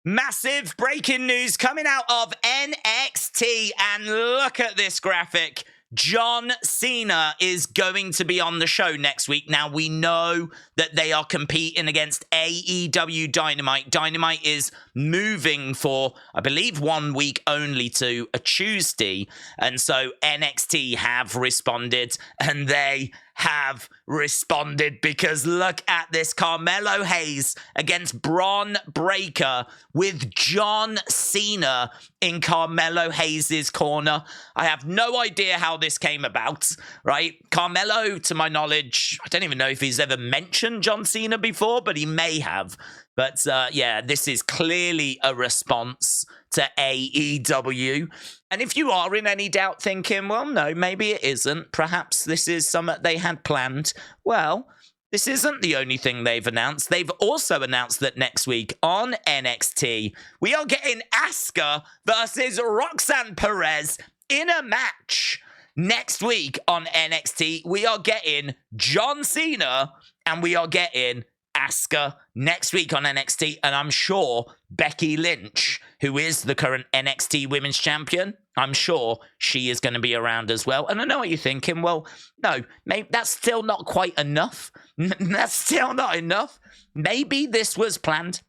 Massive breaking news coming out of NXT, and look at this graphic. John Cena is going to be on the show next week. Now, we know that they are competing against AEW Dynamite. Dynamite is moving for, I believe, 1 week only to a Tuesday. And so NXT have responded, and they have responded because look at this. Camelo Hayes against Braun Breaker with John Cena in Camelo Hayes' corner. I have no idea how this came about, right? Camelo, to my knowledge, I don't even know if he's ever mentioned John Cena before, but he may have. But yeah, this is clearly a response to AEW. And if you are in any doubt thinking, well, no, maybe it isn't, perhaps this is something they had planned, well, this isn't the only thing they've announced. They've also announced that next week on NXT, we are getting ASUKA versus Roxanne Perez in a match. Next week on NXT, we are getting John Cena and we are getting ASUKA next week on NXT, and I'm sure Becky Lynch, who is the current NXT Women's Champion, I'm sure she is going to be around as well. And I know what you're thinking. Well, no, maybe that's still not quite enough. That's still not enough. Maybe this was planned.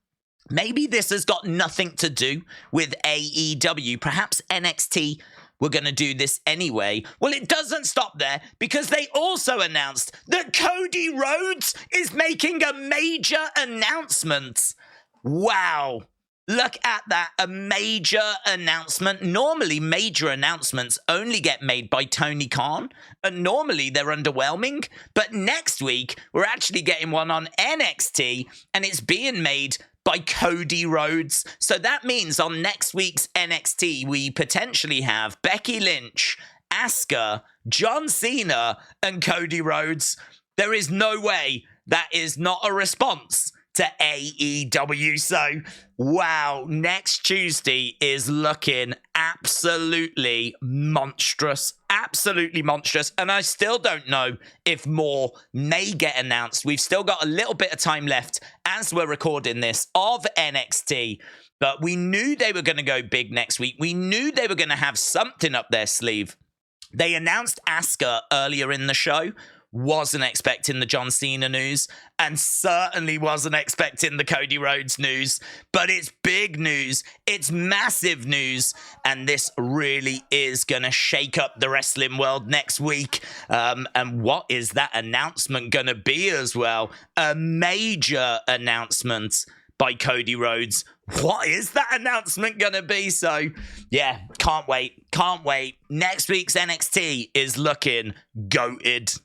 Maybe this has got nothing to do with AEW. Perhaps NXT were going to do this anyway. Well, it doesn't stop there, because they also announced that Cody Rhodes is making a major announcement. Wow. Look at that, a major announcement. Normally, major announcements only get made by Tony Khan, and normally they're underwhelming. But next week, we're actually getting one on NXT, and it's being made by Cody Rhodes. So that means on next week's NXT, we potentially have Becky Lynch, ASUKA, John Cena, and Cody Rhodes. There is no way that is not a response to AEW. So, wow, next Tuesday is looking absolutely monstrous. Absolutely monstrous. And I still don't know if more may get announced. We've still got a little bit of time left as we're recording this of NXT. But we knew they were going to go big next week. We knew they were going to have something up their sleeve. They announced ASUKA earlier in the show. Wasn't expecting the John Cena news, and certainly wasn't expecting the Cody Rhodes news, but it's big news, it's massive news, and this really is going to shake up the wrestling world next week. And what is that announcement going to be as well? A major announcement by Cody Rhodes. What is that announcement going to be? So, yeah, can't wait. Next week's NXT is looking goated.